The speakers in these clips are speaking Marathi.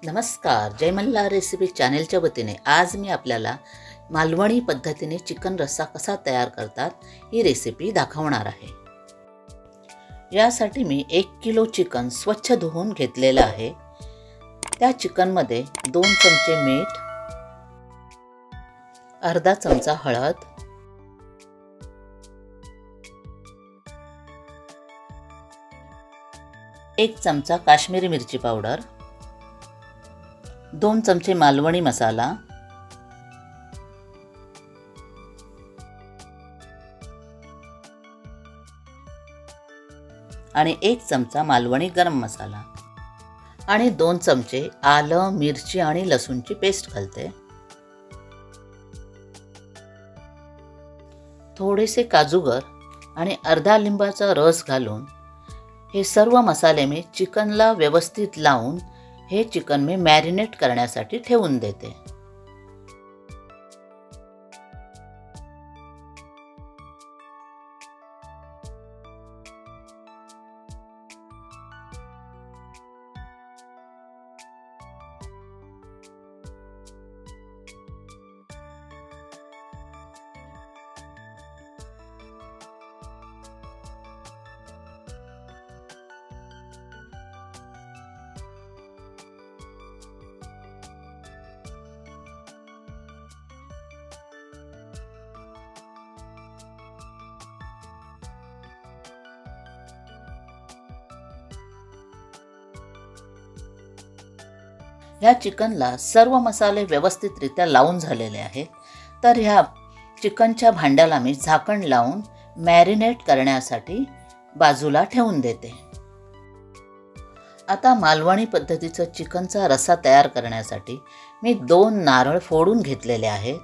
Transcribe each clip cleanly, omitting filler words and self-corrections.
नमस्कार, जय मल्हार रेसिपी चॅनलच्या वतीने आज मी आपल्याला मालवणी पद्धतीने चिकन रस्सा कसा तयार करतात ही रेसिपी दाखवणार आहे। यासाठी मी 1 किलो चिकन स्वच्छ धुवून घेतलेले आहे। त्या चिकन मध्ये 2 चमचे मीठ, अर्धा चमचा हळद, एक चमचा काश्मीरी मिरची पावडर, 2 चमचे मालवणी मसाला, आणि 1 चमचा मालवणी गरम मसाला आणि 2 चमचे आलं, मिरची आणि लसूणची पेस्ट घालते। थोडेसे काजूगर आणि अर्धा लिंबाचा रस घालून हे सर्व मसाले मी चिकनला व्यवस्थित लावून हे चिकन मी मॅरिनेट करण्यासाठी ठेवून देते। ह्या चिकनला सर्व मसाले व्यवस्थितरित्या लावून झालेले आहेत। तर ह्या चिकनच्या भांड्याला मी झाकण लावून मॅरिनेट करण्यासाठी बाजूला ठेवून देते। आता मालवणी पद्धतीचा चिकनचा रस्सा तयार करण्यासाठी मी 2 नारळ फोडून घेतलेले आहेत।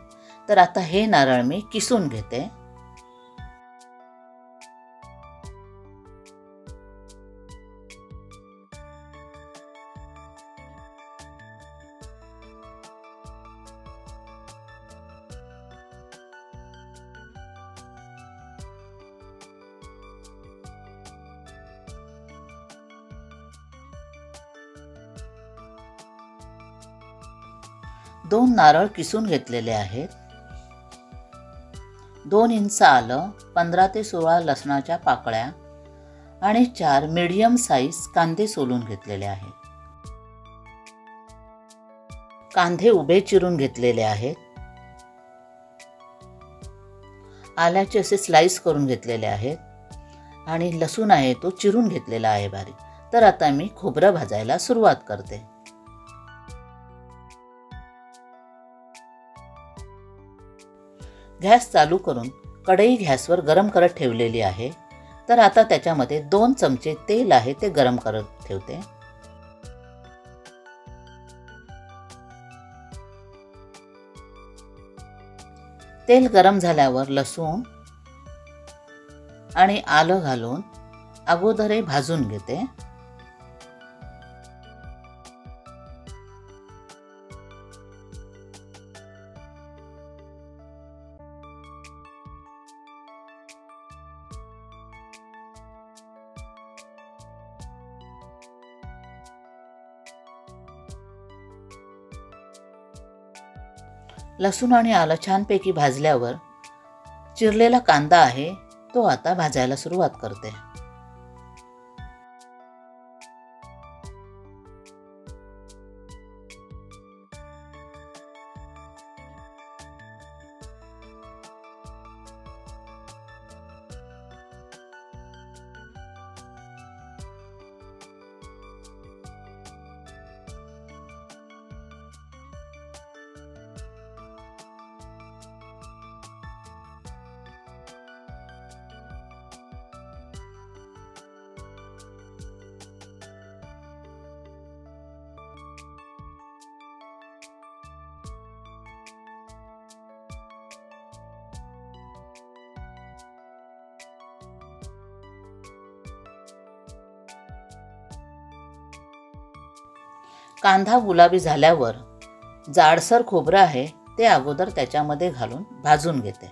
तर आता हे नारळ मी किसून घेते। दोन नारळ किसून घेतलेले आहेत। 2 इंच आलं, 15 ते 16 लसणाच्या पाकळ्या आणि 4 मीडियम साइज कांदे सोलून घेतलेले आहेत। कांदे उभे चिरून घेतलेले आहेत। आल्याचे असे स्लाइस करून घेतलेले आहेत आणि लसूण आहे तो चिरून घेतलेला आहे बारीक। तर आता मी खोबरं भाजायला सुरुवात करते। गॅस चालू करून कढई गॅसवर गरम करत ठेवलेली आहे। तर आता त्याच्यामध्ये 2 चमचे तेल आहे ते गरम करत ठेवते। तेल गरम झाल्यावर लसूण आणि आलं घालून अगोदर हे भाजून घेते। लसूण आणि आलं छानपैकी भाजल्यावर चिरलेला कांदा आहे तो आता भाजायला सुरुवात करते। कांदा गुलाबी झाल्यावर जाडसर खोबरं आहे ते अगोदर त्याच्यामध्ये घालून भाजून घेते।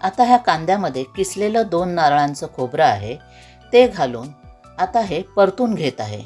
आता ह्या कांद्यामध्ये किसलेलं 2 नारळांचं खोबरं आहे ते घालून आता हे परतून घेत आहे.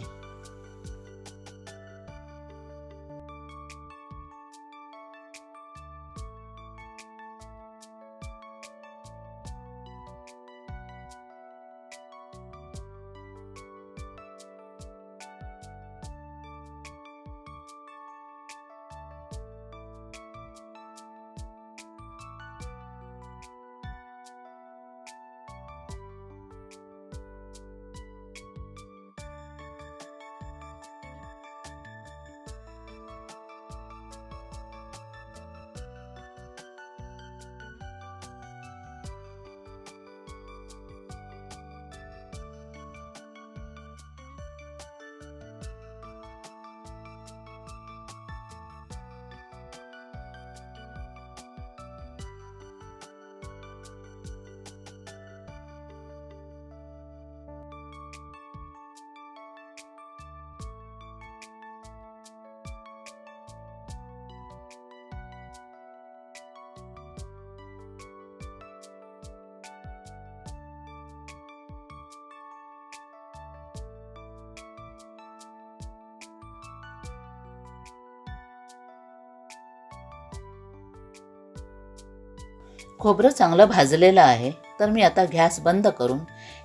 खोबरं चांगलं भाजलेलं आहे, तर मी आता गॅस बंद करून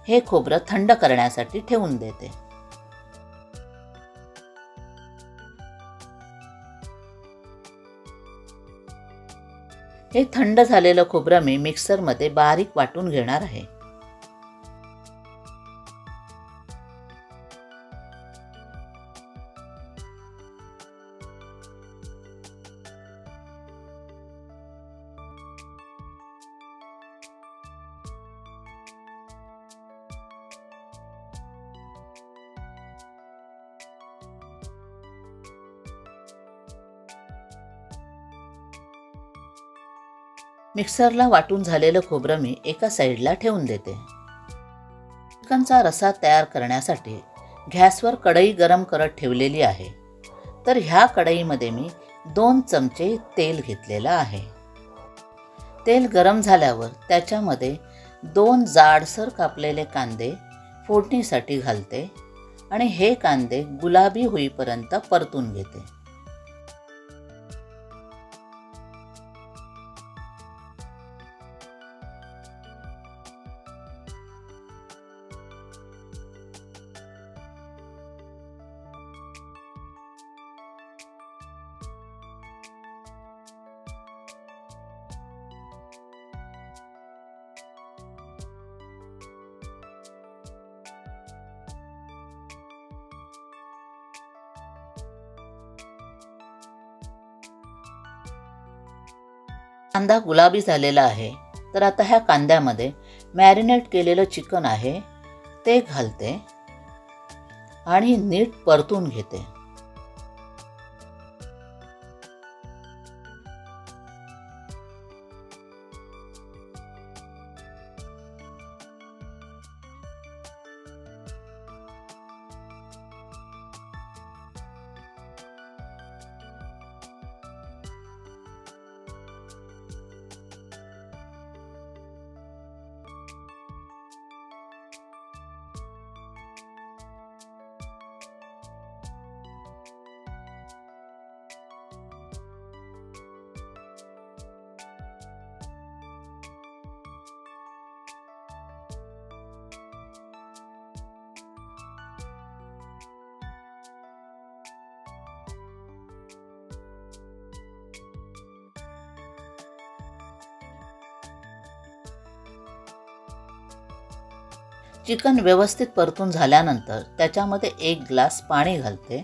हे खोबरं थंड करण्यासाठी ठेवून देते. हे थंड झालेलं खोबरं मी मिक्सरमध्ये बारीक वाटून घेणार आहे. मिक्सरला वाटून झालेलं खोबरं मी एका साईडला ठेवून देते. चिकनचा रस्सा तयार करण्यासाठी गॅसवर कढई गरम करत ठेवलेली आहे. तर ह्या कढईमध्ये मी 2 चमचे तेल घेतलेलं आहे. तेल गरम झाल्यावर त्याच्यामध्ये 2 जाडसर कापलेले कांदे फोडणीसाठी घालते आणि हे कांदे गुलाबी होईपर्यंत परतून घेते. कांदा गुलाबी झालेला आहे, तर आता ह्या कांद्यामध्ये मॅरिनेट केलेलं चिकन आहे ते घालते आणि नीट परतून घेते. चिकन व्यवस्थित परतून झाल्यानंतर त्याच्यामध्ये 1 ग्लास पाणी घालते.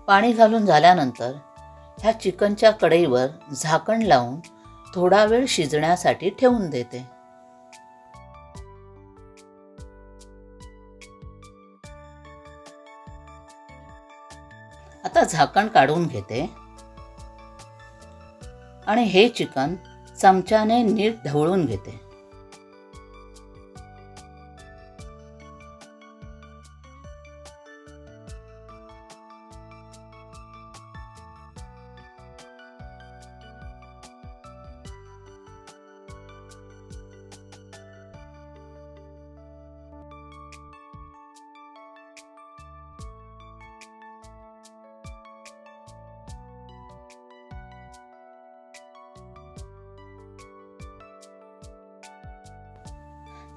पाणी घालून झाल्यानंतर ह्या चिकनच्या कढईवर झाकण लावून थोडा वेळ शिजण्यासाठी ठेवून देते. आता झाकण काढून घेते आणि हे चिकन चमच्याने नीट ढवळून घेते.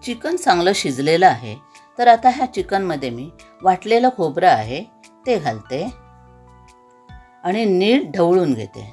चिकन चांगलं शिजलेलं आहे. तर आता ह्या चिकनमध्ये मी वाटलेलं खोबरं आहे ते घालते आणि नीट ढवळून घेते.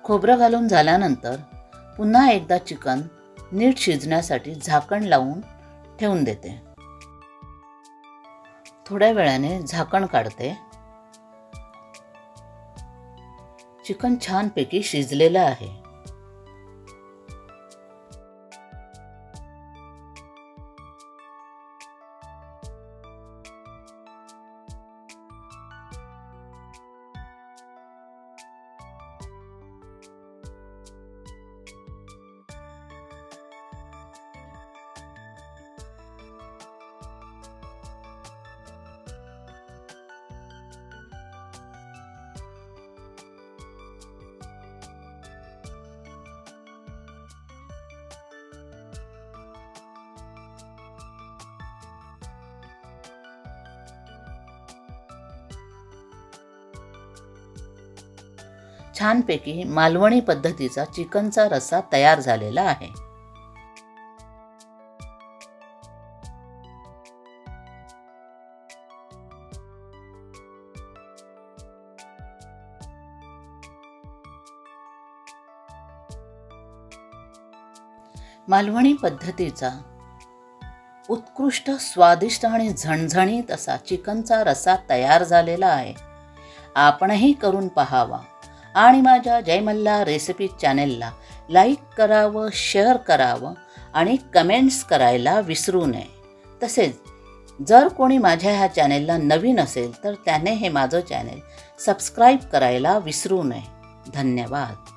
खोबरं घालून झाल्यानंतर पुन्हा एकदा चिकन नीट शिजण्यासाठी झाकण लावून ठेवून देते. थोड्या वेळाने झाकण काढते. चिकन छानपैकी शिजलेलं आहे. छानपैकी मालवणी पद्धतीचा चिकनचा रस्सा तयार झालेला आहे. मालवणी पद्धतीचा उत्कृष्ट स्वादिष्ट आणि झणझणीत असा चिकनचा रस्सा तयार झालेला आहे. आपणही करून पाहावा आणि माझ्या जय मल्हार रेसिपी चॅनेलला लाईक करावं, शेअर करावं आणि कमेंट्स करायला विसरू नये. तसेच जर कोणी माझ्या ह्या चॅनेलला नवीन असेल तर त्याने हे माझं चॅनेल सबस्क्राईब करायला विसरू नये. धन्यवाद.